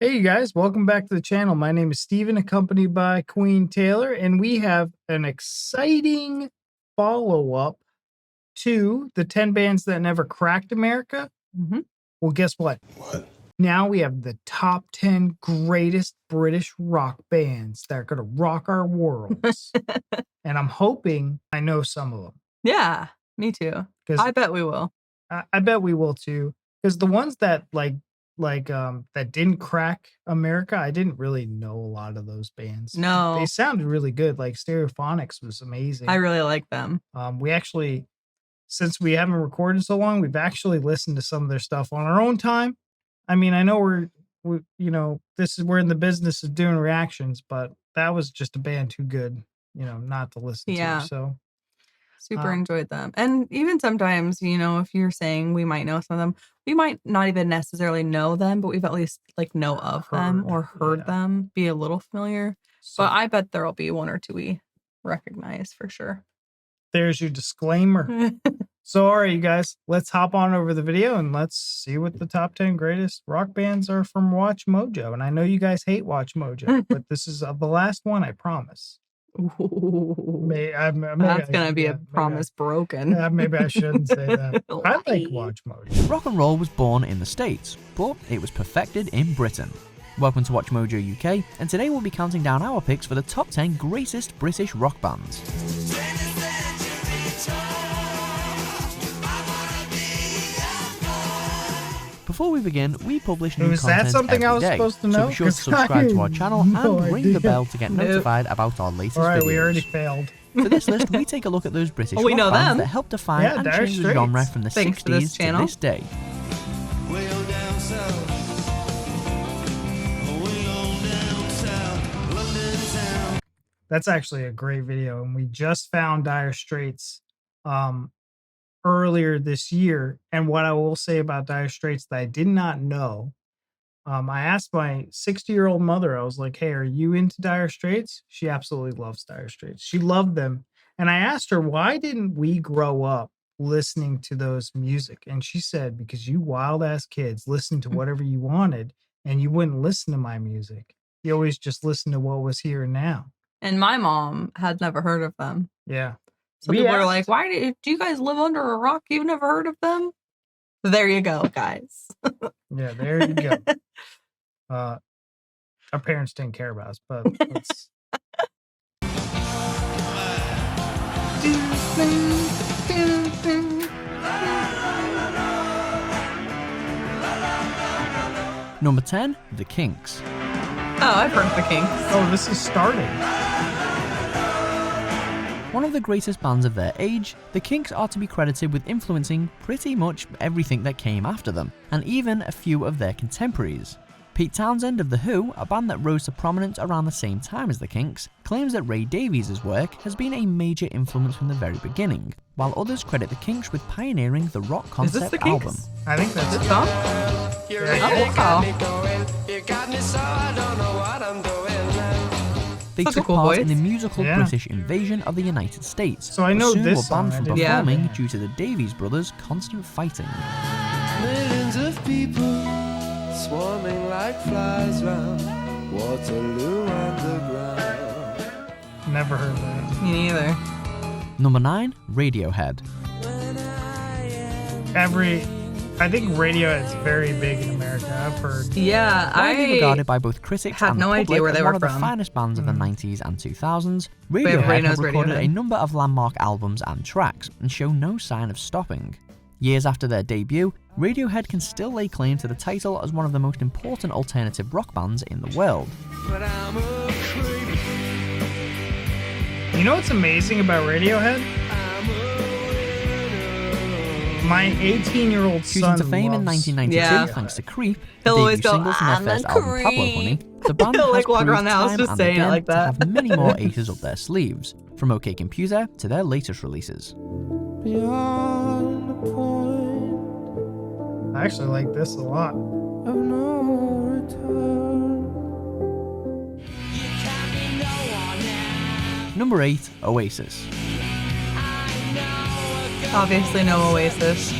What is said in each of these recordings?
Hey you guys, welcome back to the channel. My name is Steven, accompanied by Queen Taylor, and we have an exciting follow-up to the 10 bands that never cracked America. Well, guess what? What? Now we have the top 10 greatest British rock bands that are going to rock our worlds. And I'm hoping I know some of them. Yeah, me too. I bet we will. I bet we will too. Because the ones that that didn't crack America, I didn't really know a lot of those bands. No. They sounded really good. Like Stereophonics was amazing. I really like them. We actually, since we haven't recorded so long, we've actually listened to some of their stuff on our own time. I mean, I know we're we're in the business of doing reactions, but that was just a band too good, not to listen to. So super enjoyed them. And even sometimes, if you're saying we might know some of them, we might not even necessarily know them, but we've at least know of them or heard them, be a little familiar. So, but I bet there'll be one or two we recognize for sure. There's your disclaimer. So, all right, you guys, let's hop on over the video and let's see what the top 10 greatest rock bands are from Watch Mojo. And I know you guys hate Watch Mojo, but this is the last one, I promise. That's gonna be a promise broken. Maybe I shouldn't say that. I like Watch Mojo. Rock and roll was born in the States, but it was perfected in Britain. Welcome to Watch Mojo UK, and today we'll be counting down our picks for the top 10 greatest British rock bands. Before we begin, we publish new content every day, so be sure to subscribe to our channel and ring the bell to get notified about our latest videos. We already failed. For this list, we take a look at those British rock bands that helped define and change the genre from the 60s to this day. That's actually a great video, and we just found Dire Straits earlier this year. And what I will say about Dire Straits that I did not know, I asked my 60-year-old mother, I was like, hey, are you into Dire Straits? She absolutely loves Dire Straits. She loved them. And I asked her, why didn't we grow up listening to those music? And she said, because you wild ass kids listened to whatever you wanted and you wouldn't listen to my music. You always just listened to what was here and now. And my mom had never heard of them. Yeah. So people were like, why do you guys live under a rock? You've never heard of them? There you go, guys. Yeah, there you go. Our parents didn't care about us, but let's... Number 10, The Kinks. Oh, I've heard of the Kinks. Oh, this is starting. One of the greatest bands of their age, the Kinks are to be credited with influencing pretty much everything that came after them, and even a few of their contemporaries. Pete Townsend of The Who, a band that rose to prominence around the same time as the Kinks, claims that Ray Davies' work has been a major influence from the very beginning, while others credit the Kinks with pioneering the rock concept album. I think that's the song. They took part in the musical British invasion of the United States, so I know soon this were banned song. from performing due to the Davies brothers' constant fighting. Millions of people swarming like flies round Waterloo Underground. Never heard of that. Me neither. Number 9, Radiohead. I think Radiohead's very big in America. I've heard. Yeah, Widely regarded by both critics and the public idea where as they one were of the from. finest bands of the 90s and 2000s, Radiohead have recorded a number of landmark albums and tracks and show no sign of stopping. Years after their debut, Radiohead can still lay claim to the title as one of the most important alternative rock bands in the world. You know what's amazing about Radiohead? My 18-year-old son Shooting to fame in 1992 thanks to Creep, the debut single from their first album Pablo Honey, the band has walk proved around the house time just and saying it again like to that. have many more aces up their sleeves, from OK Computer to their latest releases. Beyond the point I actually like this a lot. of no return. Number 8, Oasis. Obviously no Oasis.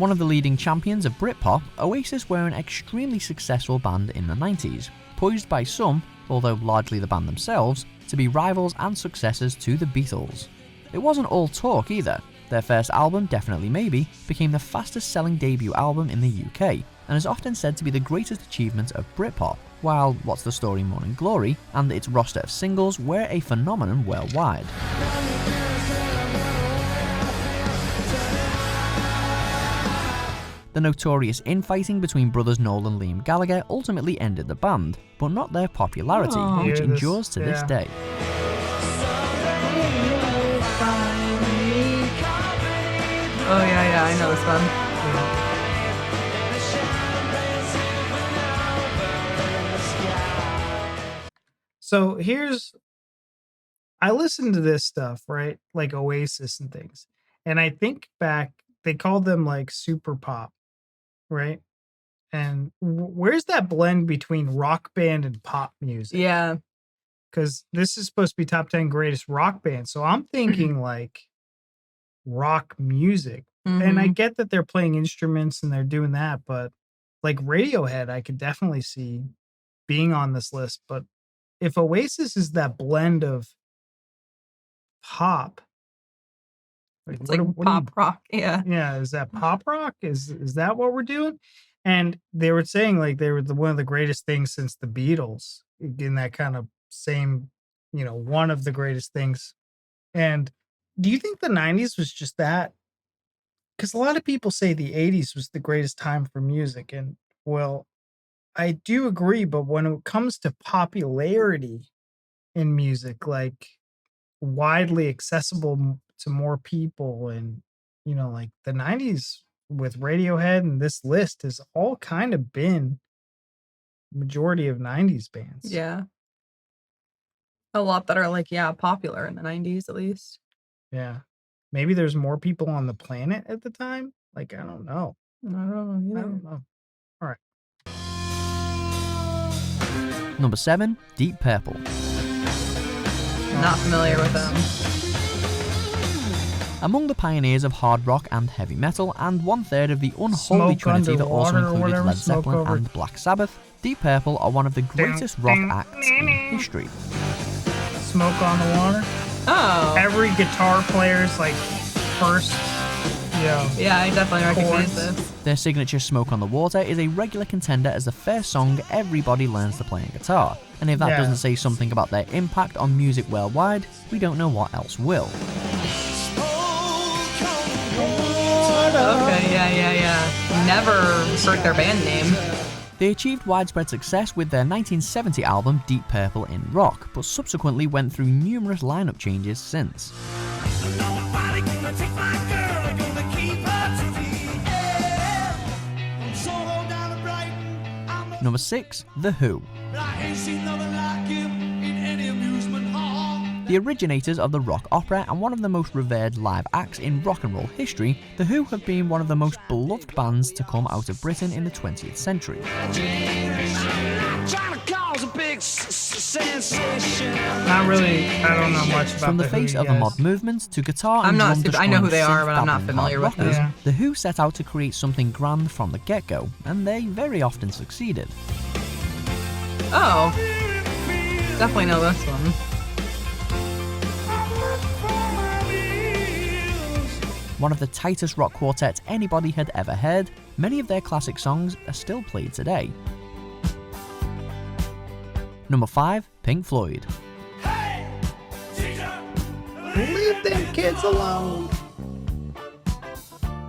One of the leading champions of Britpop, Oasis were an extremely successful band in the 90s, poised by some, although largely the band themselves, to be rivals and successors to the Beatles. It wasn't all talk either. Their first album, Definitely Maybe, became the fastest selling debut album in the UK, and is often said to be the greatest achievement of Britpop, while What's the Story Morning Glory and its roster of singles were a phenomenon worldwide. The notorious infighting between brothers Noel and Liam Gallagher ultimately ended the band, but not their popularity, which endures to this day. Oh yeah, I know this one. So I listen to this stuff, right? Like Oasis and things. And I think back, they called them like super pop, right? And where's that blend between rock band and pop music? Yeah. Because this is supposed to be top 10 greatest rock band. So I'm thinking like rock music. And I get that they're playing instruments and they're doing that, but like Radiohead, I could definitely see being on this list. But if Oasis is that blend of pop, it's like pop rock, yeah. Yeah, is that pop rock? Is that what we're doing? And they were saying like they were one of the greatest things since the Beatles, in that kind of same, one of the greatest things. And do you think the 90s was just that? Because a lot of people say the 80s was the greatest time for music. And well, I do agree, but when it comes to popularity in music, like widely accessible to more people, and like the 90s with Radiohead and this list has all kind of been majority of 90s bands. Yeah. A lot that are like, popular in the 90s at least. Yeah. Maybe there's more people on the planet at the time. Like, I don't know. I don't know either. I don't know. All right. Number 7, Deep Purple. Not familiar with them. Among the pioneers of hard rock and heavy metal, and one-third of the unholy trinity that also included Led Zeppelin and Black Sabbath, Deep Purple are one of the greatest rock acts in history. Smoke on the Water? Oh. Every guitar player's like first, Yeah, I definitely recognize this. Their signature Smoke on the Water is a regular contender as the first song everybody learns to play on guitar. And if that doesn't say something about their impact on music worldwide, we don't know what else will. Okay, yeah. Never heard their band name. They achieved widespread success with their 1970 album Deep Purple in Rock, but subsequently went through numerous lineup changes since. Number 6, The Who. The originators of the rock opera and one of the most revered live acts in rock and roll history, The Who have been one of the most beloved bands to come out of Britain in the 20th century. Not really. I don't know much about From the face of the mod movement to guitar and I know who they are, but I'm not familiar with them. The Who set out to create something grand from the get-go, and they very often succeeded. Oh, definitely know this one. One of the tightest rock quartets anybody had ever heard, many of their classic songs are still played today. Number 5, Pink Floyd. Hey, leave them kids alone.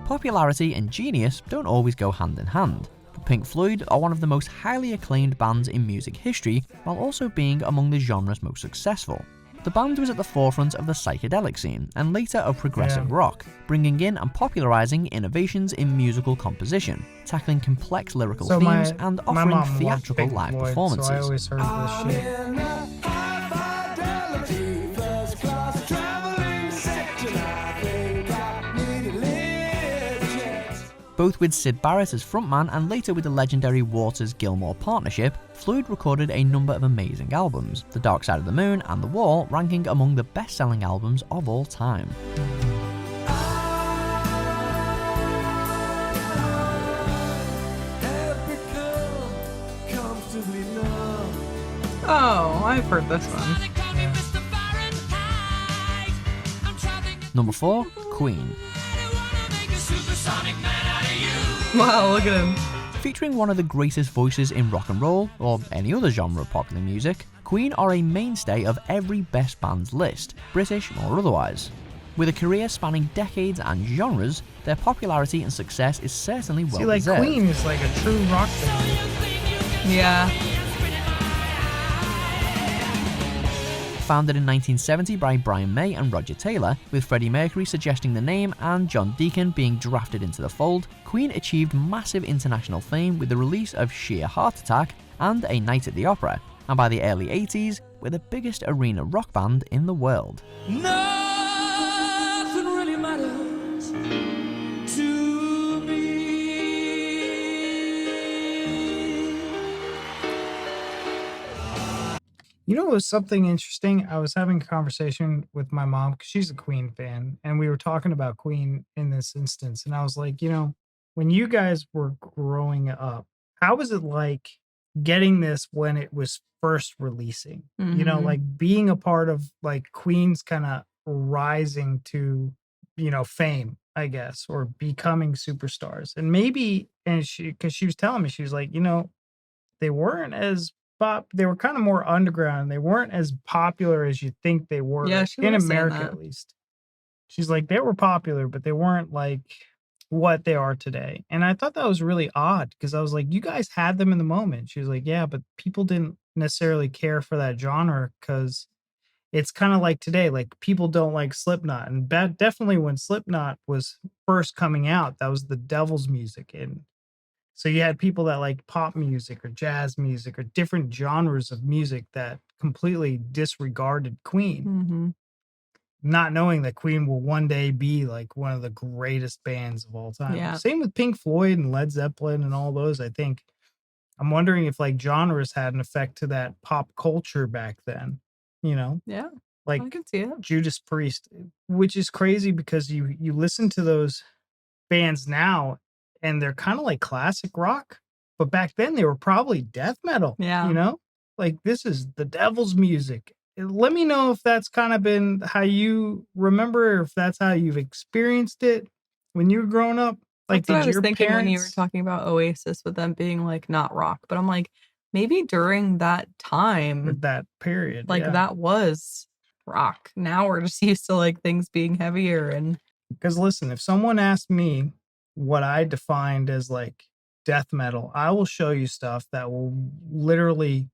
Popularity and genius don't always go hand in hand, but Pink Floyd are one of the most highly acclaimed bands in music history, while also being among the genre's most successful. The band was at the forefront of the psychedelic scene, and later of progressive rock, bringing in and popularizing innovations in musical composition, tackling complex lyrical themes, and offering theatrical live performances. So I always heard this shit. Both with Syd Barrett as frontman and later with the legendary Waters-Gilmour partnership, Floyd recorded a number of amazing albums, The Dark Side of the Moon and The Wall ranking among the best-selling albums of all time. Oh, I've heard this one. Number 4, Queen. Wow, look at him. Featuring one of the greatest voices in rock and roll, or any other genre of popular music, Queen are a mainstay of every best bands list, British or otherwise. With a career spanning decades and genres, their popularity and success is certainly well See, like deserved. Queen is like a true rock band. Yeah. Founded in 1970 by Brian May and Roger Taylor, with Freddie Mercury suggesting the name and John Deacon being drafted into the fold, Queen achieved massive international fame with the release of Sheer Heart Attack and A Night at the Opera, and by the early 80s, were the biggest arena rock band in the world. Nothing really matters to me. You know, it was something interesting. I was having a conversation with my mom because she's a Queen fan, and we were talking about Queen in this instance. And I was like, when you guys were growing up, how was it like getting this when it was first releasing? Mhm. Like being a part of like Queen's kind of rising to, fame, I guess, or becoming superstars. And maybe, because she was telling me, she was like, they weren't as they were kind of more underground. They weren't as popular as you think they were Yeah, she in was saying America, that. at least. She's like, they were popular, but they weren't like what they are today. And I thought that was really odd because I was like, you guys had them in the moment. She was like, yeah, but people didn't necessarily care for that genre because it's kind of like today, like people don't like Slipknot. And definitely when Slipknot was first coming out, that was the devil's music. And so you had people that like pop music or jazz music or different genres of music that completely disregarded Queen, Mhm. not knowing that Queen will one day be like one of the greatest bands of all time. Yeah. Same with Pink Floyd and Led Zeppelin and all those. I think I'm wondering if like genres had an effect to that pop culture back then, Yeah, like I can see it. Judas Priest, which is crazy because you listen to those bands now and they're kind of like classic rock, but back then they were probably death metal. Yeah. Like this is the devil's music. Let me know if that's kind of been how you remember, or if that's how you've experienced it when you were growing up. Like, That's what I did was your thinking when you were parents talking about Oasis with them being like not rock, but I'm like, maybe during that time, at that period? like Yeah. that was rock. Now we're just used to like things being heavier and Because listen, if someone asked me what I defined as like death metal, I will show you stuff that will literally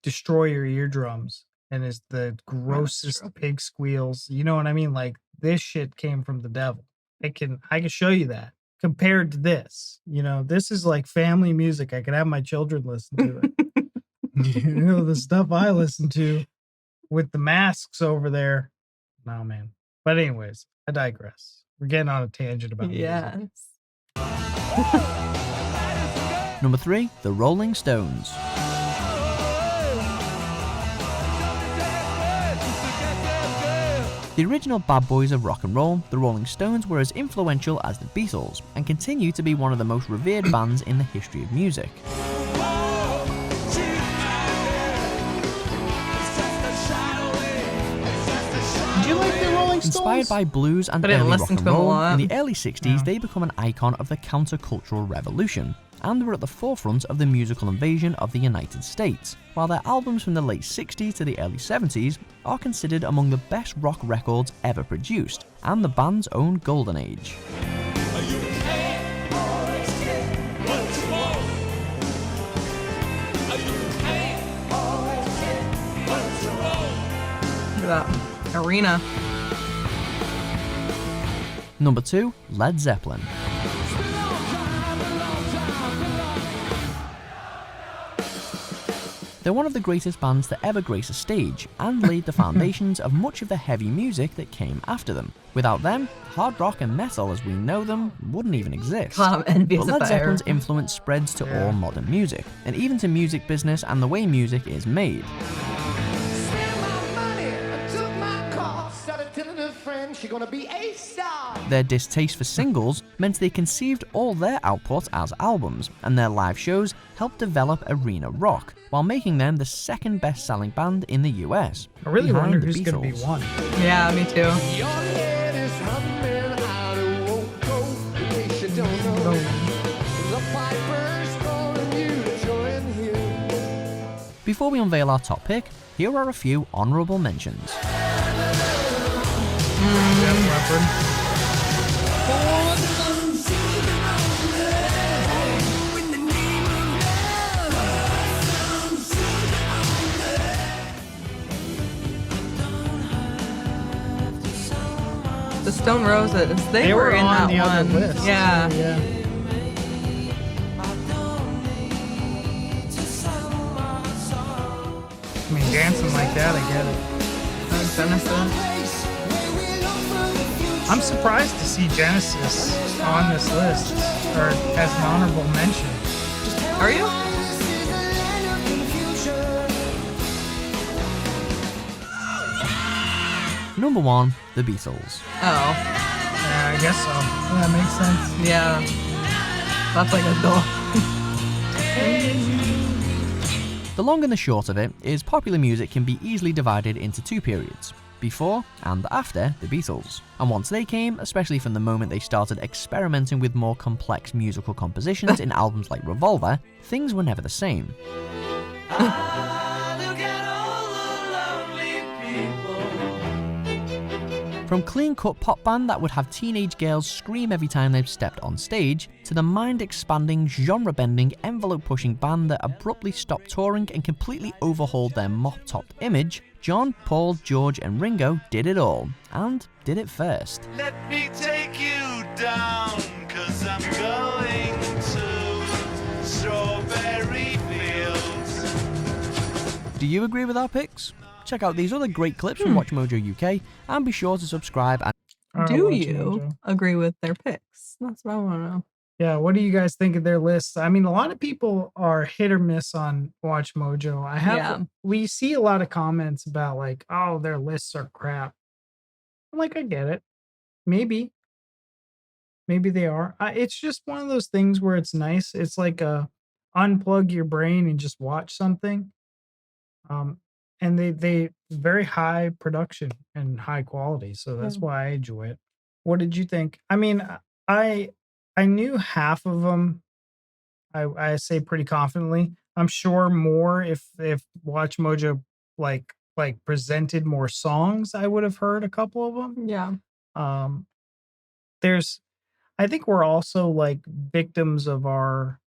destroy your eardrums and is the grossest true. pig squeals. You know what I mean? Like this shit came from the devil. I can show you that compared to this. This is like family music. I could have my children listen to it. The stuff I listen to with the masks over there. No, man. But anyways, I digress. We're getting on a tangent about music. yes. Number 3, The Rolling Stones. The original bad boys of rock and roll, the Rolling Stones were as influential as the Beatles, and continue to be one of the most revered bands in the history of music. Did you like the Rolling Stones? Inspired by blues and I didn't early rock listen and to them a roll, lot. in the early 60s Yeah. they become an icon of the countercultural revolution, and were at the forefront of the musical invasion of the United States, while their albums from the late 60s to the early 70s are considered among the best rock records ever produced, and the band's own golden age. Look at that arena. Number 2, Led Zeppelin. They're one of the greatest bands to ever grace a stage, and laid the foundations of much of the heavy music that came after them. Without them, hard rock and metal as we know them wouldn't even exist. I'm envious But of Led that era. Zeppelin's influence spreads to Yeah. all modern music, and even to music business and the way music is made. Spent my money, I took my car, started telling her friends you're gonna be a star. Their distaste for singles meant they conceived all their output as albums, and their live shows helped develop arena rock, while making them the second best-selling band in the US. I really behind wonder the who's going to be Beatles. one. Yeah, me too. Your head is humming out of won't go. In case you don't know, the piper's calling you to join him. Before we unveil our top pick, here are a few honourable mentions. Def Leppard. The Stone Roses. They were in on that the other one. list. Yeah. So, yeah. I mean, dancing like that, I get it. Genesis. I'm surprised to see Genesis on this list, or as an honorable mention. Are you? Number 1, the Beatles. Oh, Yeah, I guess so. Yeah, makes sense. yeah. That's like a duh. The long and the short of it is popular music can be easily divided into two periods, before and after the Beatles. And once they came, especially from the moment they started experimenting with more complex musical compositions in albums like Revolver, things were never the same. From clean-cut pop band that would have teenage girls scream every time they stepped on stage, to the mind-expanding, genre-bending, envelope-pushing band that abruptly stopped touring and completely overhauled their mop-topped image, John, Paul, George and Ringo did it all, and did it first. Let me take you down, 'cause I'm going to Strawberry Fields. Do you agree with our picks? Check out these other great clips from WatchMojo UK, and be sure to subscribe. And Do Watch you Mojo. agree with their picks? That's what I want to know. Yeah, what do you guys think of their lists? I mean, a lot of people are hit or miss on Watch Mojo. We see a lot of comments about like, oh, their lists are crap. I'm like, I get it. Maybe they are. It's just one of those things where it's nice. It's like unplug your brain and just watch something. And they very high production and high quality, so that's why I enjoy it. What did you think? I mean, I knew half of them. I say pretty confidently. I'm sure more if Watch Mojo like presented more songs, I would have heard a couple of them. Yeah. I think we're also like victims of our.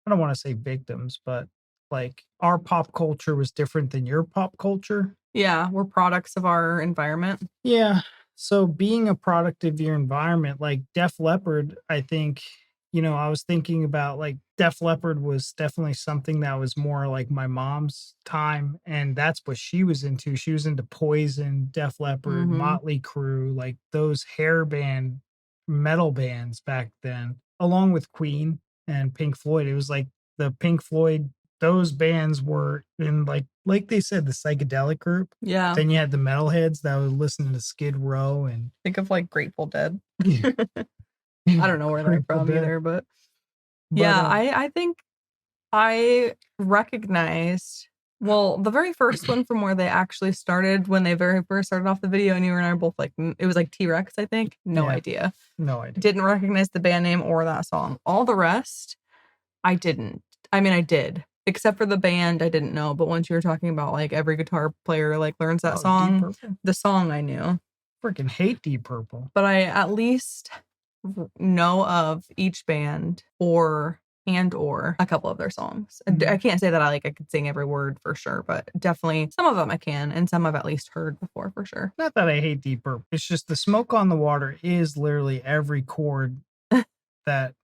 I don't want to say victims, but like our pop culture was different than your pop culture. Yeah, we're products of our environment. Yeah. So being a product of your environment, like Def Leppard, I think, I was thinking about like Def Leppard was definitely something that was more like my mom's time. And that's what she was into. She was into Poison, Def Leppard, Motley Crue, like those hair band metal bands back then, along with Queen and Pink Floyd. It was like the Pink Floyd, those bands were in like they said, the psychedelic group. Yeah. Then you had the metalheads that would listen to Skid Row and Think of like Grateful Dead. I don't know where they're Grateful from Dead. either, but yeah, But, I think I recognized, well, the very first one from where they actually started, when they very first started off the video, and you and I were both like, it was like T-Rex, I think. No Yeah. idea. no idea. Didn't recognize the band name or that song. All the rest, I didn't. I mean, I did. Except for the band, I didn't know. But once you were talking about like every guitar player like learns that Oh, Deep song, Purple? the song I knew. Freaking hate Deep Purple. But I at least know of each band or a couple of their songs. I can't say that I could sing every word for sure, but definitely some of them I can, and some I've at least heard before for sure. Not that I hate Deep Purple. It's just the Smoke on the Water is literally every chord that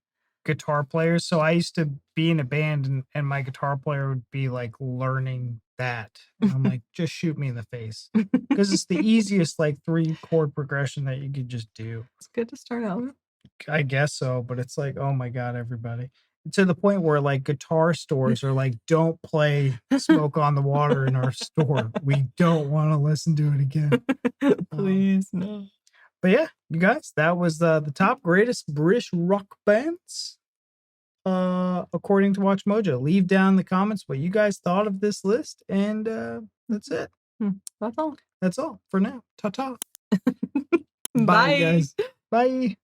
guitar players. So I used to be in a band and my guitar player would be like learning that. And I'm like, just shoot me in the face. Because it's the easiest like 3 chord progression that you could just do. It's good to start out with. I guess so, but it's like, oh my God, everybody. To the point where like guitar stores are like, don't play Smoke on the Water in our store. We don't want to listen to it again. Please, no. But yeah, you guys, that was the top greatest British rock bands. According to Watch Mojo. Leave down in the comments what you guys thought of this list, and that's it. That's all. That's all for now. Ta-ta. Bye. Guys. Bye.